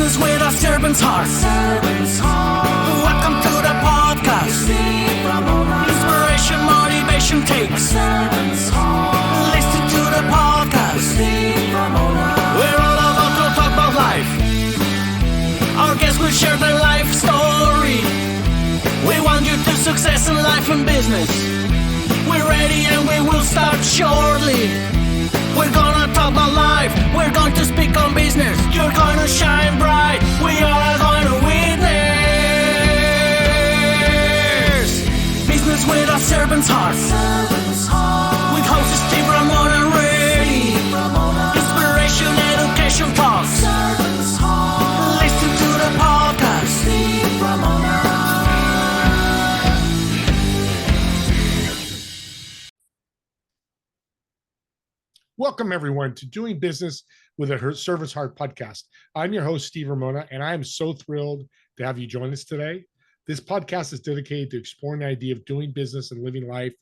Business with a servant's heart. Welcome to the podcast. Inspiration, motivation takes. Listen to the podcast. We're all about to talk about life. Our guests will share their life story. We want you to success in life and business. We're ready and we will start shortly. We're gonna talk about life. We're going to speak on business. You're gonna shine bright. We are going to witness. Business with a servant's heart. With hosts Steve Ramona and Ray. Inspiration, education talks. Listen to the podcast. Steve Ramona. Welcome, everyone, to Doing Business with a Servant's Heart podcast. I'm your host, Steve Ramona, and I am so thrilled to have you join us today. This podcast is dedicated to exploring the idea of doing business and living life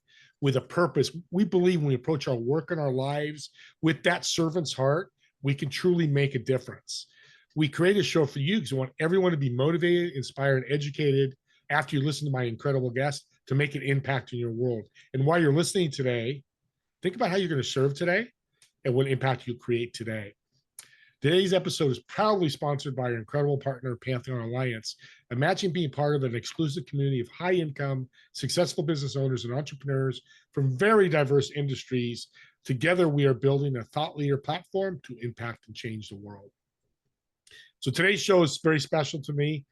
with a purpose. We believe when we approach our work and our lives with that servant's heart, we can truly make a difference. We create a show for you because we want everyone to be motivated, inspired, and educated after you listen to my incredible guest to make an impact in your world. And while you're listening today, think about how you're going to serve today and what impact you create today. Today's episode is proudly sponsored by our incredible partner, Pantheon Alliance. Imagine being part of an exclusive community of high-income, successful business owners and entrepreneurs from very diverse industries. Together, we are building a thought leader platform to impact and change the world. So today's show is very special to me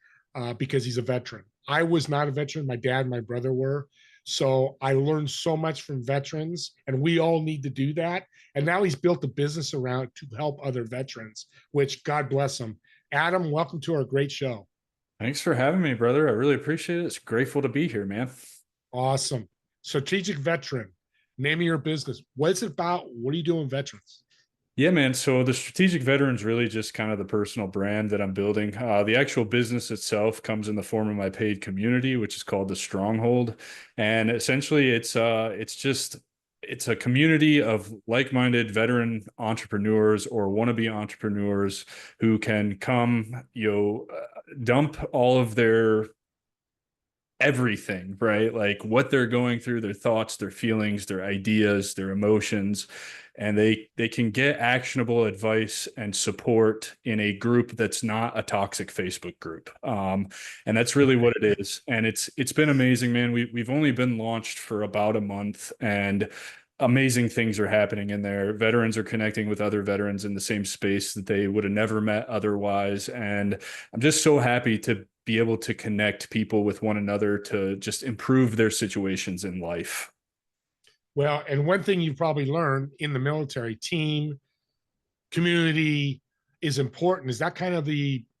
because he's a veteran. I was not a veteran. My dad and my brother were. So I learned so much from veterans, and we all need to do that. And now he's built a business around to help other veterans, which God bless him. Adam, welcome to our great show. Thanks for having me, brother. I really appreciate it. It's grateful to be here, man. Awesome. Strategic veteran, name of your business. What is it about? What are you doing, veterans? Yeah, man. So the strategic veteran is really just kind of the personal brand that I'm building. The actual business itself comes in the form of my paid community, which is called the Stronghold. And essentially it's a community of like-minded veteran entrepreneurs or wannabe entrepreneurs who can come, dump all of their everything, right? Like what they're going through, their thoughts, their feelings, their ideas, their emotions, and they can get actionable advice and support in a group that's not a toxic Facebook group. And that's really what it is. And it's been amazing, man. We've only been launched for about a month, and amazing things are happening in there. Veterans are connecting with other veterans in the same space that they would have never met otherwise. And I'm just so happy to be able to connect people with one another to just improve their situations in life. Well, and one thing you've probably learned in the military, team, community is important. Is that kind of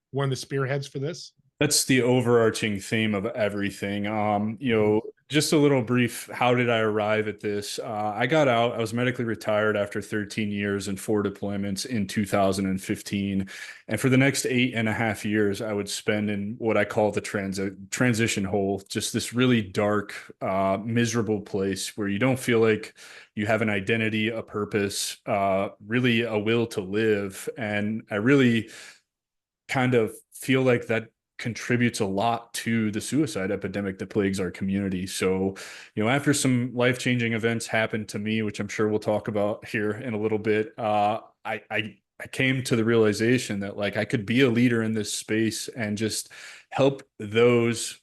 one of the spearheads for this? That's the overarching theme of everything. Just a little brief, how did I arrive at this? I got out, I was medically retired after 13 years and 4 deployments in 2015. And for the next 8.5 years, I would spend in what I call the transition hole, just this really dark, miserable place where you don't feel like you have an identity, a purpose, really a will to live. And I really kind of feel like that contributes a lot to the suicide epidemic that plagues our community. So, after some life-changing events happened to me, which I'm sure we'll talk about here in a little bit, I came to the realization that like I could be a leader in this space and just help those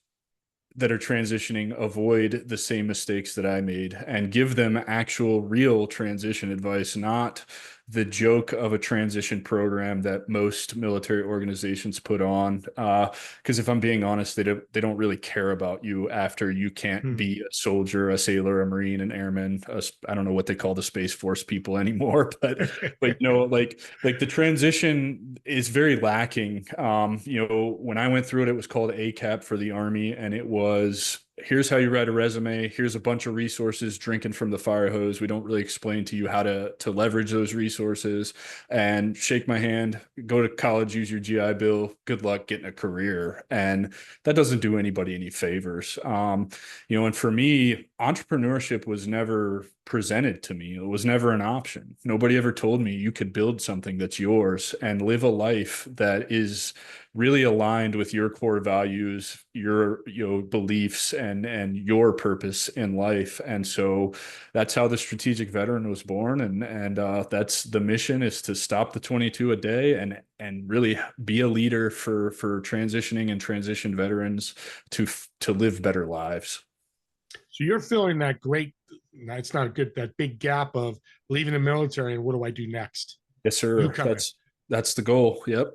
that are transitioning avoid the same mistakes that I made and give them actual real transition advice, not the joke of a transition program that most military organizations put on. Because if I'm being honest, they don't really care about you after you can't be a soldier, a sailor, a Marine, an airman. I don't know what they call the Space Force people anymore, but like the transition is very lacking. When I went through it, it was called ACAP for the Army, and it was, here's how you write a resume. Here's a bunch of resources drinking from the fire hose. We don't really explain to you how to leverage those resources, and shake my hand, go to college, use your GI Bill. Good luck getting a career. And that doesn't do anybody any favors. And for me, entrepreneurship was never presented to me. It was never an option. Nobody ever told me you could build something that's yours and live a life that is really aligned with your core values, your beliefs, and your purpose in life. And so that's how the strategic veteran was born. And that's the mission, is to stop the 22 a day and really be a leader for transitioning and transition veterans to live better lives. So you're feeling that great, it's not a good, that big gap of leaving the military and what do I do next? Yes, sir. That's the goal. Yep.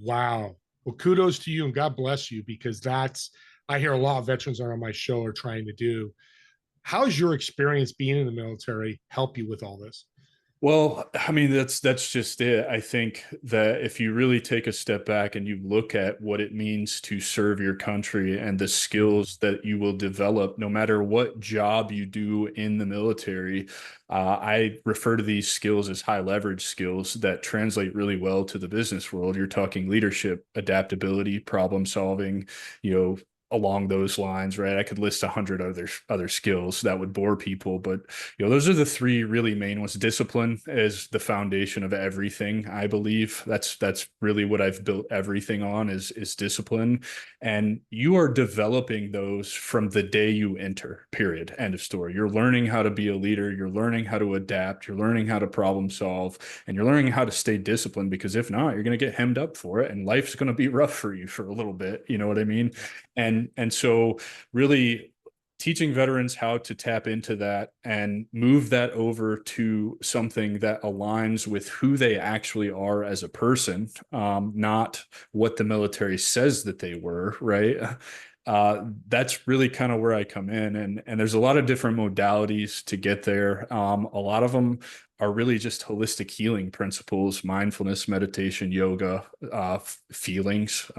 Wow. Well, kudos to you and God bless you, because I hear a lot of veterans are on my show are trying to do. How's your experience being in the military help you with all this? Well, I mean, that's just it. I think that if you really take a step back and you look at what it means to serve your country and the skills that you will develop, no matter what job you do in the military, I refer to these skills as high leverage skills that translate really well to the business world. You're talking leadership, adaptability, problem solving, along those lines, right? I could list 100 other skills that would bore people, but those are the three really main ones. Discipline is the foundation of everything. I believe that's really what I've built everything on is discipline, and you are developing those from the day you enter. Period. End of story. You're learning how to be a leader. You're learning how to adapt. You're learning how to problem solve, and you're learning how to stay disciplined. Because if not, you're going to get hemmed up for it, and life's going to be rough for you for a little bit. You know what I mean? And so really teaching veterans how to tap into that and move that over to something that aligns with who they actually are as a person, not what the military says that they were, right? That's really kind of where I come in. And there's a lot of different modalities to get there. A lot of them are really just holistic healing principles, mindfulness, meditation, yoga, feelings.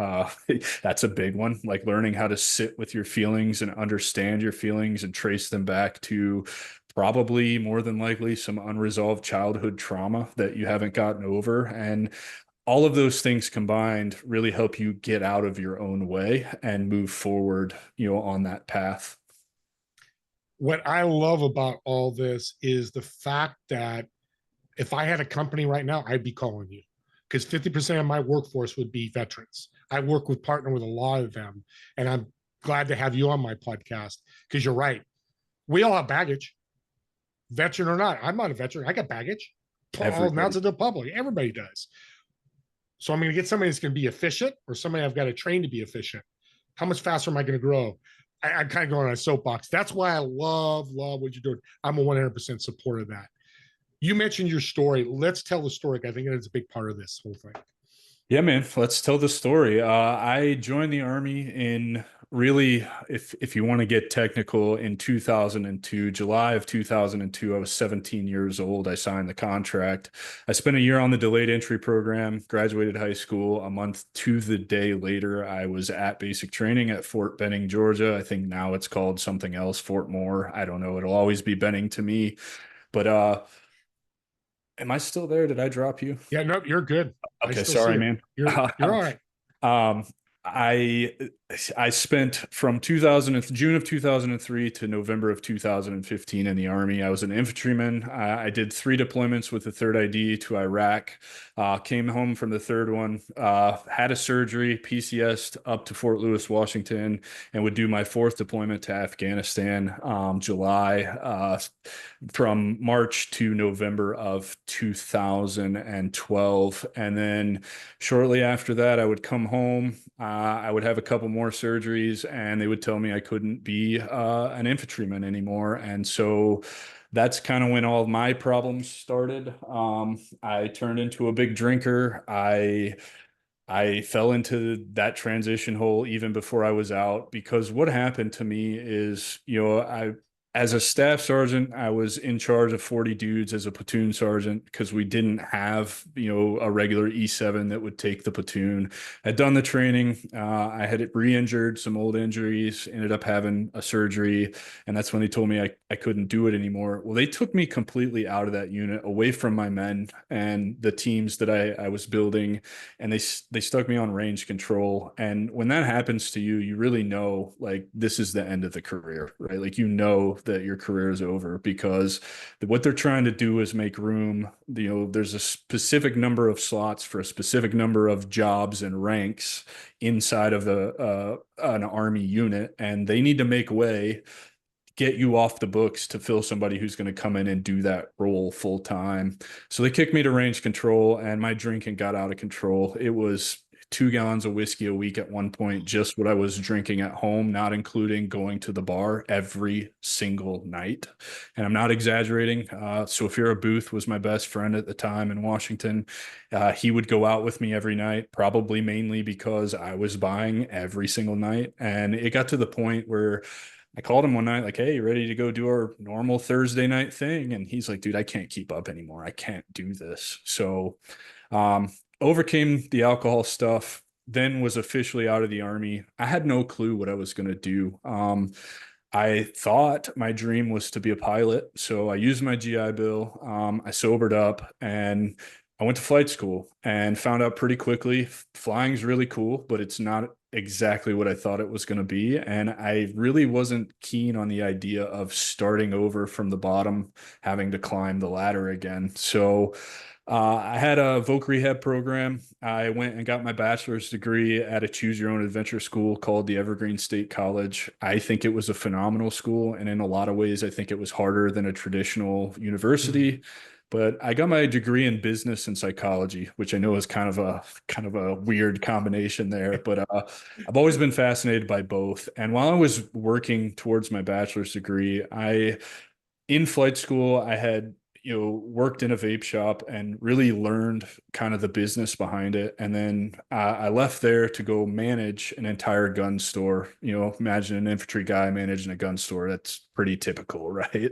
That's a big one, like learning how to sit with your feelings and understand your feelings and trace them back to probably more than likely some unresolved childhood trauma that you haven't gotten over. And all of those things combined really help you get out of your own way and move forward, on that path. What I love about all this is the fact that if I had a company right now, I'd be calling you, because 50% of my workforce would be veterans. I partner with a lot of them, and I'm glad to have you on my podcast, because you're right. We all have baggage, veteran or not. I'm not a veteran. I got baggage. I'll announce it to the public. Everybody does. So I'm going to get somebody that's going to be efficient, or somebody I've got to train to be efficient. How much faster am I going to grow? I'm kind of going on a soapbox. That's why I love what you're doing. I'm a 100% supporter of that. You mentioned your story. Let's tell the story. I think it's a big part of this whole thing. Yeah, man, let's tell the story. I joined the Army in really, if you want to get technical, in 2002, July of 2002. I was 17 years old. I signed the contract. I spent a year on the delayed entry program, graduated high school. A month to the day later, I was at basic training at Fort Benning, Georgia. I think now it's called something else, Fort Moore. I don't know. It'll always be Benning to me. But am I still there? Did I drop you? Yeah, no, you're good. Okay, sorry, man. You're all right. I spent from June of 2003 to November of 2015 in the Army. I was an infantryman. I did 3 deployments with the 3rd ID to Iraq. Came home from the 3rd one, had a surgery, PCS'd up to Fort Lewis, Washington, and would do my 4th deployment to Afghanistan, July, from March to November of 2012. And then shortly after that, I would come home. I would have a couple more surgeries, and they would tell me I couldn't be an infantryman anymore. And so that's kind of when all of my problems started. I turned into a big drinker. I fell into that transition hole even before I was out, because what happened to me is, as a staff sergeant, I was in charge of 40 dudes as a platoon sergeant, because we didn't have, a regular E7 that would take the platoon. I'd done the training. I had re-injured some old injuries, ended up having a surgery. And that's when they told me I couldn't do it anymore. Well, they took me completely out of that unit, away from my men and the teams that I was building. And they stuck me on range control. And when that happens to you, you really know, like, this is the end of the career, right? Like, that your career is over, because what they're trying to do is make room. There's a specific number of slots for a specific number of jobs and ranks inside of an army unit, and they need to make way, get you off the books to fill somebody who's going to come in and do that role full time. So they kicked me to range control, and my drinking got out of control. It was 2 gallons of whiskey a week at one point, just what I was drinking at home, not including going to the bar every single night. And I'm not exaggerating. Sophia Booth was my best friend at the time in Washington. He would go out with me every night, probably mainly because I was buying every single night. And it got to the point where I called him one night, like, hey, you ready to go do our normal Thursday night thing? And he's like, dude, I can't keep up anymore. I can't do this. So overcame the alcohol stuff, then was officially out of the Army. I had no clue what I was going to do. I thought my dream was to be a pilot. So I used my GI Bill. I sobered up and I went to flight school and found out pretty quickly flying's really cool, but it's not exactly what I thought it was going to be. And I really wasn't keen on the idea of starting over from the bottom, having to climb the ladder again. So I had a voc rehab program. I went and got my bachelor's degree at a choose your own adventure school called the Evergreen State College. I think it was a phenomenal school. And in a lot of ways, I think it was harder than a traditional university. But I got my degree in business and psychology, which I know is kind of a weird combination there. But I've always been fascinated by both. And while I was working towards my bachelor's degree, in flight school, I had worked in a vape shop and really learned kind of the business behind it. And then I left there to go manage an entire gun store. Imagine an infantry guy managing a gun store. That's pretty typical, right?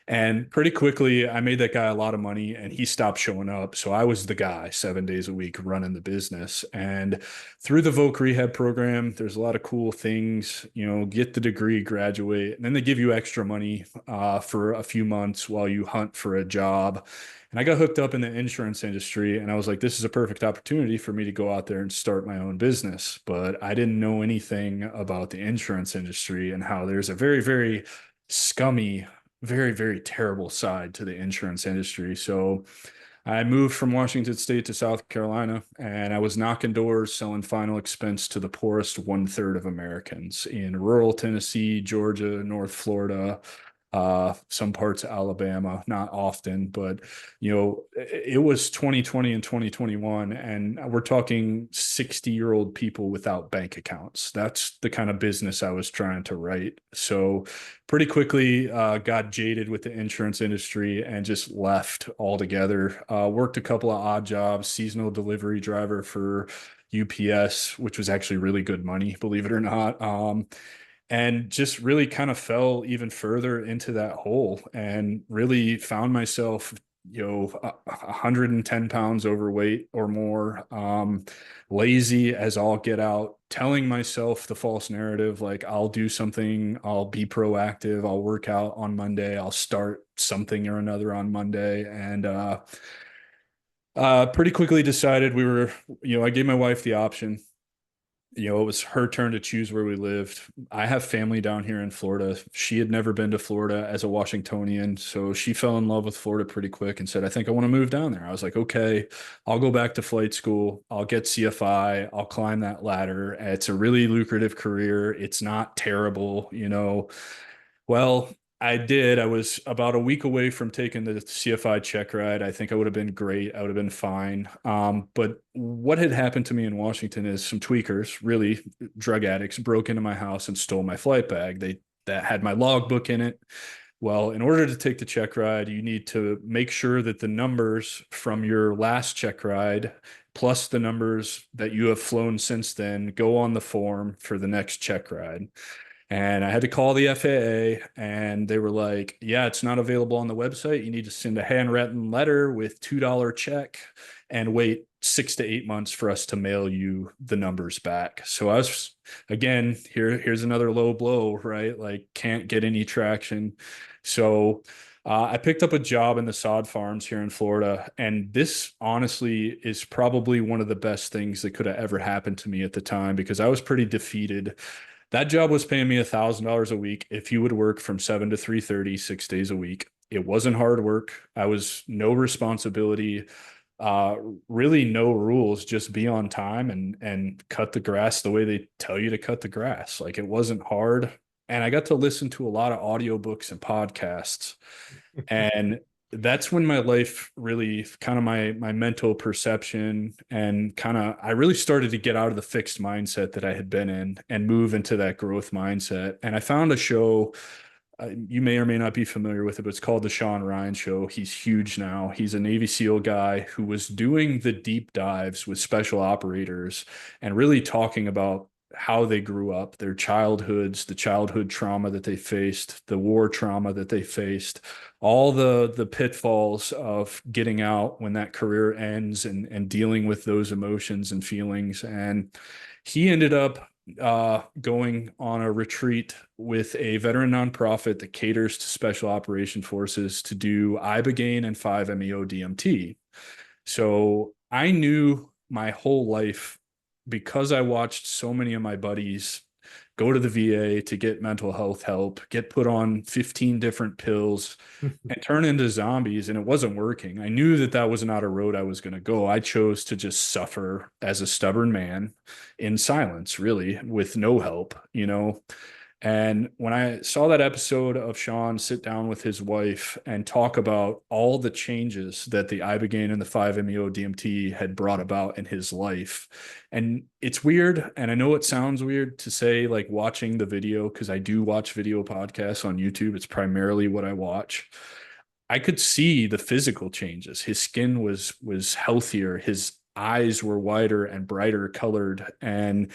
And pretty quickly, I made that guy a lot of money and he stopped showing up. So I was the guy 7 days a week running the business. And through the voc rehab program, there's a lot of cool things, get the degree, graduate, and then they give you extra money for a few months while you hunt for a job. And I got hooked up in the insurance industry and I was like, this is a perfect opportunity for me to go out there and start my own business. But I didn't know anything about the insurance industry and how there's a very, very scummy, very, very terrible side to the insurance industry. So I moved from Washington State to South Carolina, and I was knocking doors selling final expense to the poorest 1/3 of Americans in rural Tennessee, Georgia, North Florida, some parts of Alabama, not often, but it was 2020 and 2021, and we're talking 60-year-old people without bank accounts. That's the kind of business I was trying to write. So pretty quickly got jaded with the insurance industry and just left altogether. Worked a couple of odd jobs, seasonal delivery driver for UPS, which was actually really good money, believe it or not. And just really kind of fell even further into that hole and really found myself 110 pounds overweight or more, lazy as all get out, telling myself the false narrative, like I'll do something, I'll be proactive, I'll work out on Monday, I'll start something or another on Monday. And pretty quickly decided I gave my wife the option. It was her turn to choose where we lived. I have family down here in Florida. She had never been to Florida as a Washingtonian, so she fell in love with Florida pretty quick and said, I think I want to move down there. I was like, okay, I'll go back to flight school. I'll get CFI. I'll climb that ladder. It's a really lucrative career. It's not terrible, Well, I did. I was about a week away from taking the CFI check ride. I think I would have been great. I would have been fine. But what had happened to me in Washington is some tweakers, really drug addicts, broke into my house and stole my flight bag. That had my logbook in it. Well, in order to take the check ride, you need to make sure that the numbers from your last check ride plus the numbers that you have flown since then go on the form for the next check ride. And I had to call the FAA and they were like, yeah, it's not available on the website. You need to send a handwritten letter with $2 check and wait 6 to 8 months for us to mail you the numbers back. So I was, again, here's another low blow, right? Like can't get any traction. So I picked up a job in the sod farms here in Florida. And this honestly is probably one of the best things that could have ever happened to me at the time because I was pretty defeated. That job was paying me $1,000 a week if you would work from 7 to 3:30, 6 days a week. It wasn't hard work. I was no responsibility, uh, really no rules, just be on time and cut the grass the way they tell you to cut the grass. Like, it wasn't hard. And I got to listen to a lot of audiobooks and podcasts. And that's when my life really kind of my mental perception and kind of I really started to get out of the fixed mindset that I had been in and move into that growth mindset. And I found a show, you may or may not be familiar with it, but it's called the Sean Ryan Show. He's huge now. He's a Navy SEAL guy who was doing the deep dives with special operators and really talking about how they grew up, their childhoods, the childhood trauma that they faced, the war trauma that they faced, all the pitfalls of getting out when that career ends and dealing with those emotions and feelings. And he ended up going on a retreat with a veteran nonprofit that caters to special operation forces to do ibogaine and 5-MeO DMT. So I knew my whole life, because I watched so many of my buddies go to the VA to get mental health help, get put on 15 different pills, and turn into zombies, and it wasn't working. I knew that that was not a road I was going to go. I chose to just suffer as a stubborn man in silence, really, with no help, you know. And when I saw that episode of Sean sit down with his wife and talk about all the changes that the ibogaine and the 5-MeO DMT had brought about in his life, and it's weird, and I know it sounds weird to say, like, watching the video, because I do watch video podcasts on YouTube. It's primarily what I watch. I could see the physical changes. His skin was healthier. His eyes were wider and brighter colored, and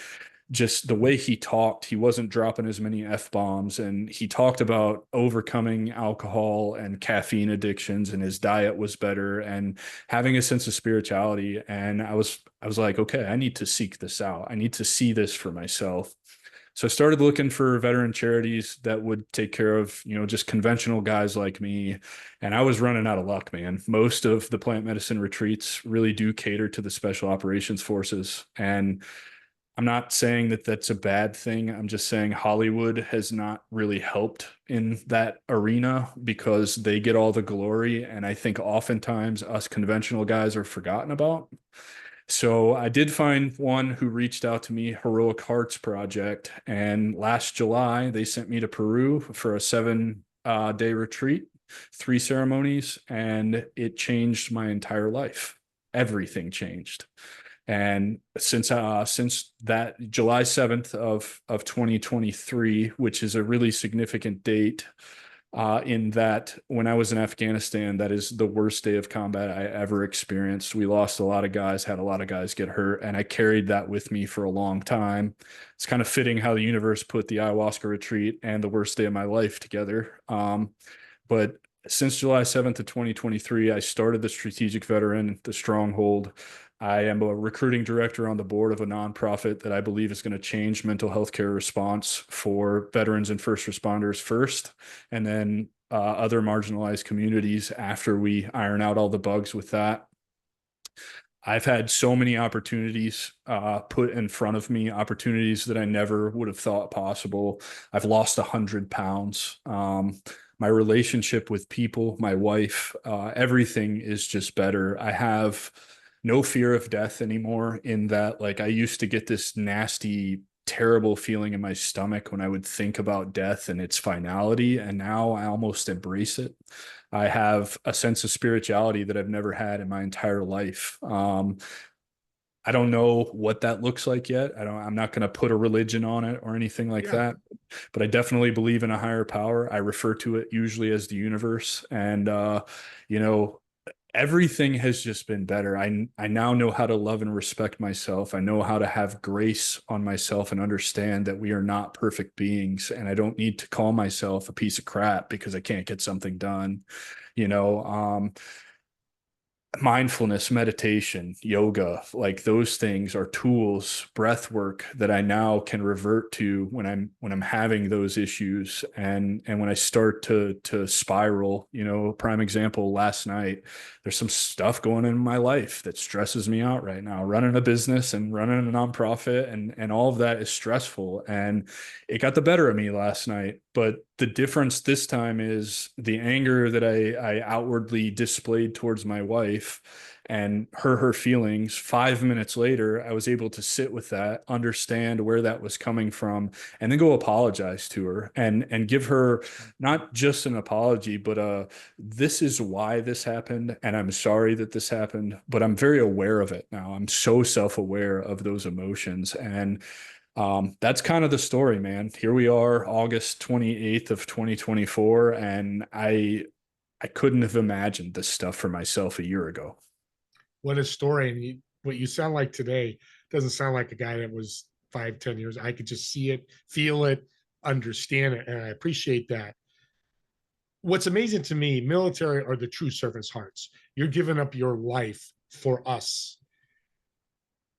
just the way he talked, he wasn't dropping as many F-bombs, and he talked about overcoming alcohol and caffeine addictions, and his diet was better and having a sense of spirituality. And I was like, okay, I need to seek this out. I need to see this for myself. So I started looking for veteran charities that would take care of, you know, just conventional guys like me. And I was running out of luck, man. Most of the plant medicine retreats really do cater to the special operations forces. And I'm not saying that that's a bad thing. I'm just saying Hollywood has not really helped in that arena because they get all the glory. And I think oftentimes us conventional guys are forgotten about. So I did find one who reached out to me, Heroic Hearts Project. And last July, they sent me to Peru for a 7-day retreat, 3 ceremonies, and it changed my entire life. Everything changed. And since that July 7th of 2023, which is a really significant date, in that when I was in Afghanistan, that is the worst day of combat I ever experienced. We lost a lot of guys, had a lot of guys get hurt, and I carried that with me for a long time. It's kind of fitting how the universe put the ayahuasca retreat and the worst day of my life together. But since July 7th of 2023, I started the Strategic Veteran, the Stronghold. I am a recruiting director on the board of a nonprofit that I believe is going to change mental health care response for veterans and first responders first, and then other marginalized communities after we iron out all the bugs with that. I've had so many opportunities put in front of me, opportunities that I never would have thought possible. I've lost 100 pounds. My relationship with people, my wife, everything is just better. I have no fear of death anymore, in that, like, I used to get this nasty, terrible feeling in my stomach when I would think about death and its finality. And now I almost embrace it. I have a sense of spirituality that I've never had in my entire life. I don't know what that looks like yet. I'm not going to put a religion on it or anything like that, but I definitely believe in a higher power. I refer to it usually as the universe. And, you know, everything has just been better. I now know how to love and respect myself. I know how to have grace on myself and understand that we are not perfect beings. And I don't need to call myself a piece of crap because I can't get something done. You know, mindfulness, meditation, yoga, like those things are tools, breath work that I now can revert to when I'm having those issues, and when I start to spiral. Prime example, last night, there's some stuff going on in my life that stresses me out right now. Running a business and running a nonprofit, and all of that is stressful, and it got the better of me last night. But the difference this time is the anger that I outwardly displayed towards my wife and her feelings. 5 minutes later, I was able to sit with that, understand where that was coming from, and then go apologize to her and give her not just an apology, but this is why this happened, and I'm sorry that this happened, but I'm very aware of it now. I'm so self-aware of those emotions, and that's kind of the story, man. Here we are, August 28th of 2024, and I couldn't have imagined this stuff for myself a year ago. What a story. And what you sound like today doesn't sound like a guy that was 5, 10 years. I could just see it, feel it, understand it. And I appreciate that. What's amazing to me, military are the true servants' hearts. You're giving up your life for us.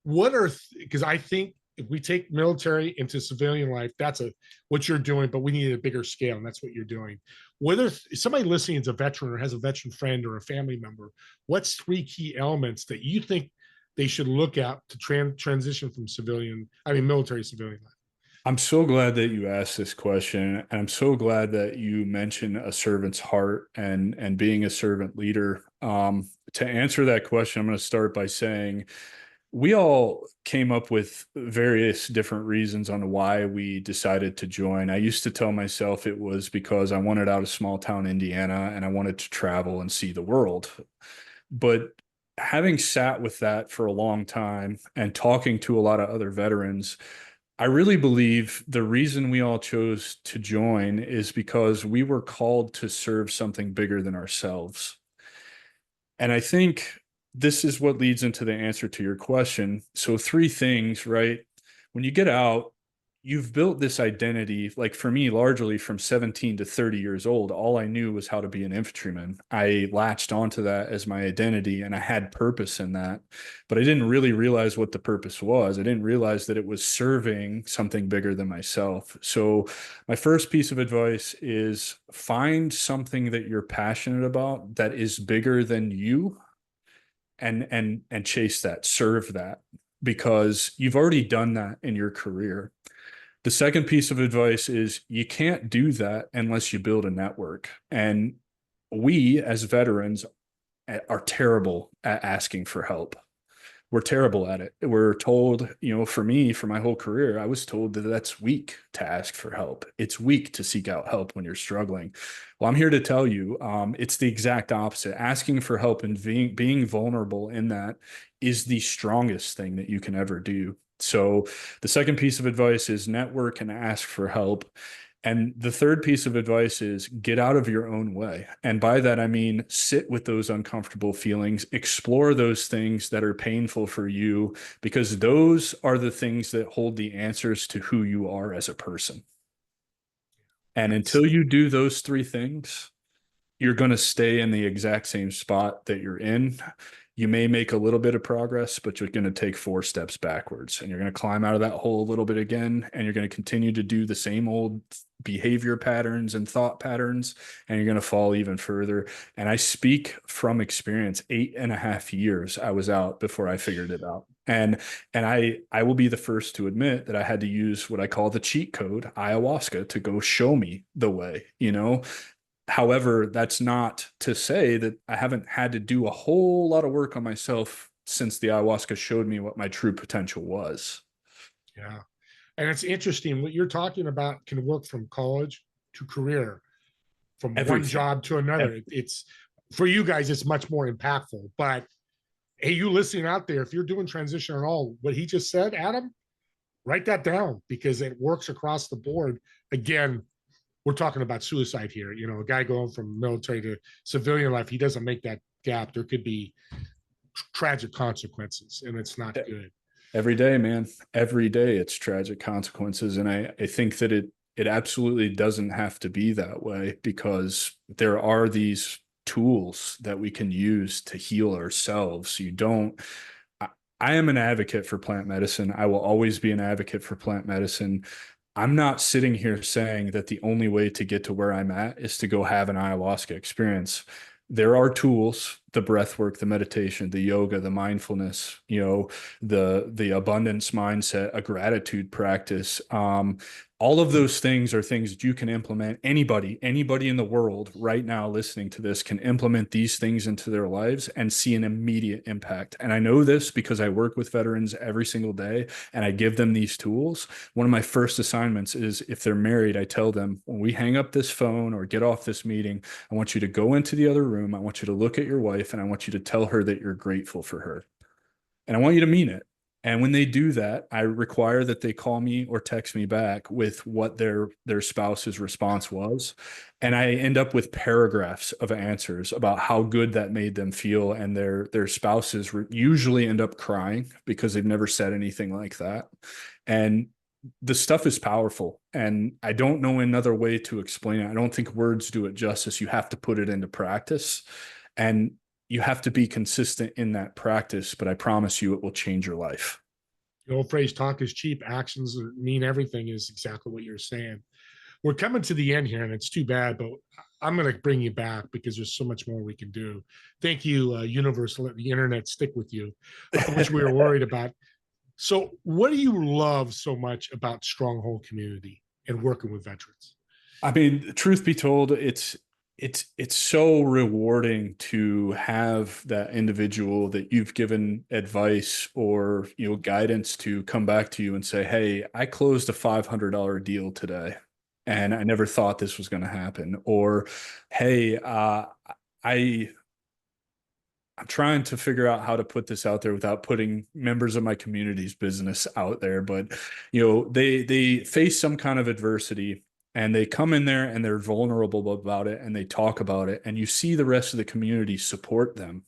Because I think if we take military into civilian life, that's what you're doing, but we need a bigger scale, and that's what you're doing. Whether somebody listening is a veteran or has a veteran friend or a family member, what's 3 key elements that you think they should look at to transition from military to civilian life? I'm so glad that you asked this question, and I'm so glad that you mentioned a servant's heart and being a servant leader. To answer that question, I'm going to start by saying we all came up with various different reasons on why we decided to join. I used to tell myself it was because I wanted out of small town Indiana and I wanted to travel and see the world. But having sat with that for a long time and talking to a lot of other veterans, I really believe the reason we all chose to join is because we were called to serve something bigger than ourselves. And I think this is what leads into the answer to your question. So 3 things, right? When you get out, you've built this identity. Like for me, largely from 17 to 30 years old, all I knew was how to be an infantryman. I latched onto that as my identity, and I had purpose in that, but I didn't really realize what the purpose was. I didn't realize that it was serving something bigger than myself. So my first piece of advice is find something that you're passionate about that is bigger than you, and chase that, serve that, because you've already done that in your career. The second piece of advice is you can't do that unless you build a network. And we as veterans are terrible at asking for help. We're terrible at it. We're told, for me, for my whole career, I was told that that's weak to ask for help. It's weak to seek out help when you're struggling. Well, I'm here to tell you, it's the exact opposite. Asking for help and being vulnerable in that is the strongest thing that you can ever do. So the second piece of advice is network and ask for help. And the third piece of advice is get out of your own way. And by that, I mean, sit with those uncomfortable feelings, explore those things that are painful for you, because those are the things that hold the answers to who you are as a person. And until you do those 3 things, you're going to stay in the exact same spot that you're in. You may make a little bit of progress, but you're going to take 4 steps backwards, and you're going to climb out of that hole a little bit again. And you're going to continue to do the same old behavior patterns and thought patterns, and you're going to fall even further. And I speak from experience. 8.5 years I was out before I figured it out. And I will be the first to admit that I had to use what I call the cheat code, ayahuasca, to go show me the way, However, that's not to say that I haven't had to do a whole lot of work on myself since the ayahuasca showed me what my true potential was. Yeah. And it's interesting what you're talking about can work from college to career, from Everything. one job to another. It's for you guys, it's much more impactful. But hey, you listening out there, if you're doing transition at all, what he just said, Adam, write that down because it works across the board. Again, we're talking about suicide here. A guy going from military to civilian life, he doesn't make that gap. There could be tragic consequences, and it's not good. Every day, man. Every day it's tragic consequences. And I think that it absolutely doesn't have to be that way, because there are these tools that we can use to heal ourselves. You don't, I am an advocate for plant medicine. I will always be an advocate for plant medicine. I'm not sitting here saying that the only way to get to where I'm at is to go have an ayahuasca experience. There are tools, the breath work, the meditation, the yoga, the mindfulness, the abundance mindset, a gratitude practice. All of those things are things that you can implement. Anybody in the world right now listening to this can implement these things into their lives and see an immediate impact. And I know this because I work with veterans every single day and I give them these tools. One of my first assignments is, if they're married, I tell them, when we hang up this phone or get off this meeting, I want you to go into the other room. I want you to look at your wife and I want you to tell her that you're grateful for her. And I want you to mean it. And when they do that, I require that they call me or text me back with what their spouse's response was. And I end up with paragraphs of answers about how good that made them feel. And their spouses usually end up crying because they've never said anything like that. And the stuff is powerful. And I don't know another way to explain it. I don't think words do it justice. You have to put it into practice. And you have to be consistent in that practice, but I promise you it will change your life. The old phrase, talk is cheap, actions mean everything, is exactly what you're saying. We're coming to the end here, and it's too bad, but I'm going to bring you back because there's so much more we can do. Thank you, universe, let the internet stick with you, which we were worried about. So what do you love so much about Stronghold community and working with veterans? I mean, truth be told, it's so rewarding to have that individual that you've given advice or guidance to come back to you and say, hey, I closed a $500 deal today and I never thought this was going to happen. Or, hey, I'm trying to figure out how to put this out there without putting members of my community's business out there. But, they face some kind of adversity and they come in there and they're vulnerable about it and they talk about it. And you see the rest of the community support them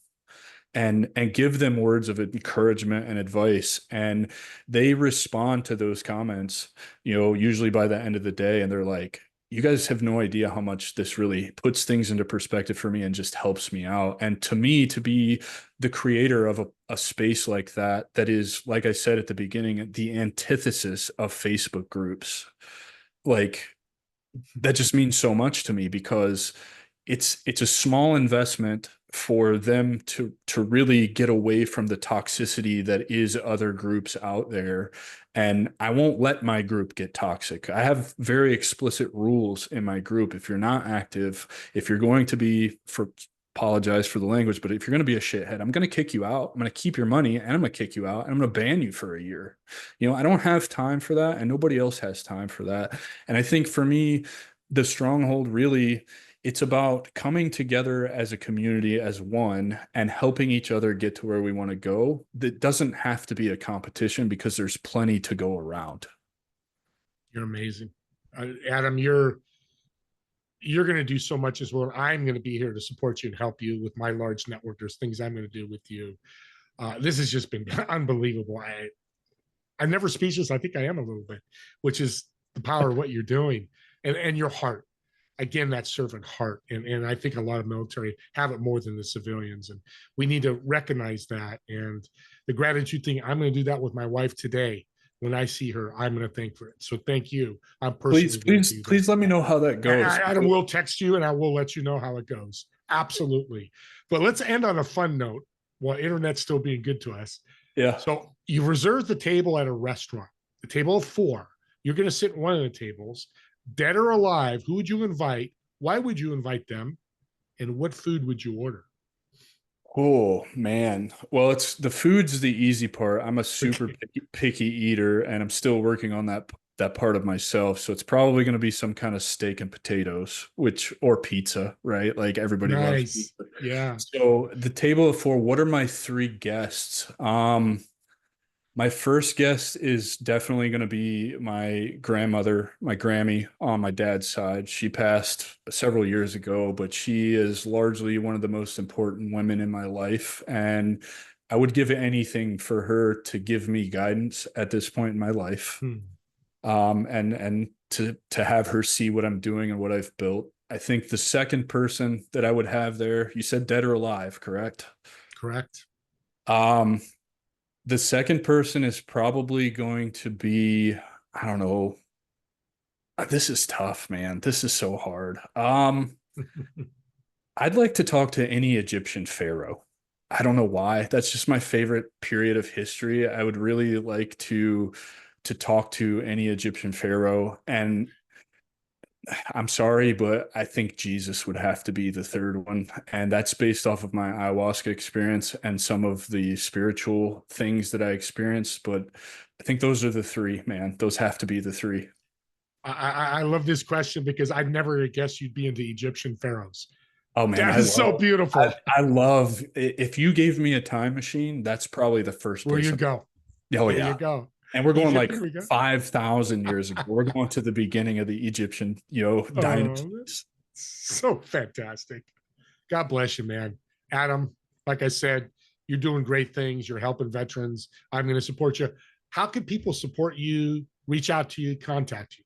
and give them words of encouragement and advice. And they respond to those comments, usually by the end of the day. And they're like, you guys have no idea how much this really puts things into perspective for me and just helps me out. And to me, to be the creator of a space like that is, like I said at the beginning, the antithesis of Facebook groups. Like, that just means so much to me because it's a small investment for them to really get away from the toxicity that is other groups out there. And I won't let my group get toxic. I have very explicit rules in my group. If you're not active, if you're going to be, apologize for the language, but if you're going to be a shithead, I'm going to kick you out. I'm going to keep your money and I'm going to kick you out and I'm going to ban you for a year. I don't have time for that and nobody else has time for that. And I think for me, the Stronghold really, it's about coming together as a community, as one, and helping each other get to where we want to go. That doesn't have to be a competition because there's plenty to go around. You're amazing. Adam, you're going to do so much as well. I'm going to be here to support you and help you with my large network. There's things I'm going to do with you. This has just been unbelievable. I'm never speechless. I think I am a little bit, which is the power of what you're doing and your heart. Again, that servant heart. And I think a lot of military have it more than the civilians. And we need to recognize that. And the gratitude thing, I'm going to do that with my wife today. When I see her, I'm going to thank for it. So thank you. I'm personally please let me know how that goes. Adam will text you and I will let you know how it goes. Absolutely. But let's end on a fun note while internet's still being good to us. Yeah. So you reserved the table at a restaurant, the table of 4. You're going to sit at one of the tables. Dead or alive, who would you invite? Why would you invite them? And what food would you order? Oh, man. Well, it's the food's the easy part. I'm a super picky eater and I'm still working on that part of myself. So it's probably going to be some kind of steak and potatoes, or pizza, right? Like everybody loves pizza. Yeah. So the table of 4, what are my 3 guests? My first guest is definitely going to be my grandmother, my Grammy on my dad's side. She passed several years ago, but she is largely one of the most important women in my life. And I would give anything for her to give me guidance at this point in my life. And to have her see what I'm doing and what I've built. I think the second person that I would have there, you said dead or alive, correct? Correct. Um, the second person is probably going to be, I don't know. This is tough, man. This is so hard. I'd like to talk to any Egyptian pharaoh. I don't know why. That's just my favorite period of history. I would really like to talk to any Egyptian pharaoh. And I'm sorry, but I think Jesus would have to be the third one. And that's based off of my ayahuasca experience and some of the spiritual things that I experienced. But I think those are the three, man. Those have to be the three. I love this question because I'd never guessed you'd be into Egyptian pharaohs. Oh man, That is so beautiful. I love if you gave me a time machine, that's probably the first Where place. you go. Oh There yeah. you go. And we're going Egypt, like here we go. 5,000 years ago. We're going to the beginning of the Egyptian, Oh, dynasties. so fantastic. God bless you, man. Adam, like I said, you're doing great things. You're helping veterans. I'm going to support you. How can people support you, reach out to you, contact you?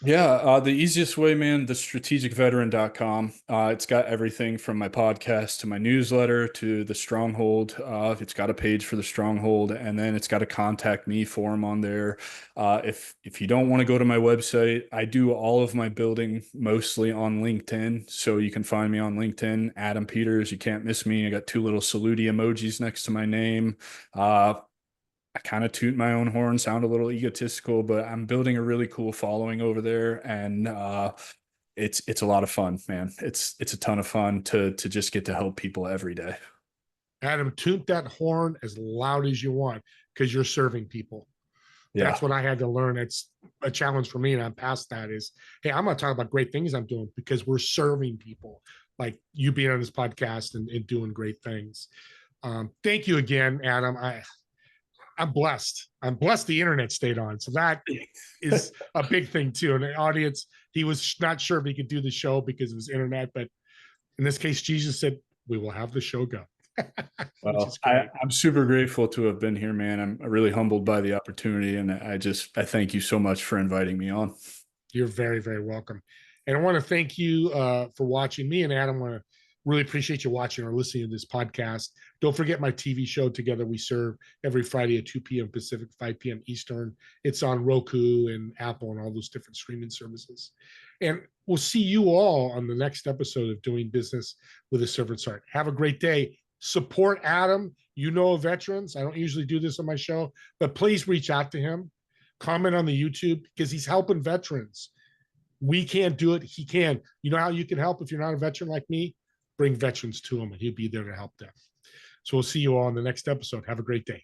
Yeah, the easiest way, man, the strategicveteran.com. It's got everything from my podcast to my newsletter to the Stronghold. It's got a page for the Stronghold, and then it's got a contact me form on there. If you don't want to go to my website, I do all of my building mostly on LinkedIn. So you can find me on LinkedIn, Adam Peters. You can't miss me. I got two little salute emojis next to my name. I kind of toot my own horn, sound a little egotistical, but I'm building a really cool following over there, and it's a lot of fun, man. It's a ton of fun to just get to help people every day. Adam, toot that horn as loud as you want because you're serving people. Yeah, That's what I had to learn. It's a challenge for me, and I'm past that. Is hey, I'm going to talk about great things I'm doing because we're serving people, like you being on this podcast and doing great things. Thank you again, Adam. I'm blessed. I'm blessed the internet stayed on. So that is a big thing too. And the audience, he was not sure if he could do the show because of his internet, but in this case, Jesus said, we will have the show go. well, I'm super grateful to have been here, man. I'm really humbled by the opportunity, and I thank you so much for inviting me on. You're very, very welcome. And I want to thank you for watching. Me and Adam want to really appreciate you watching or listening to this podcast. Don't forget my TV show, Together We Serve, every Friday at 2 p.m. Pacific, 5 p.m. Eastern. It's on Roku and Apple and all those different streaming services. And we'll see you all on the next episode of Doing Business with a Servant's Heart. Have a great day. Support Adam. You know veterans. I don't usually do this on my show, but please reach out to him. Comment on the YouTube because he's helping veterans. We can't do it. He can. You know how you can help if you're not a veteran like me? Bring veterans to him and he'll be there to help them. So we'll see you all in the next episode. Have a great day.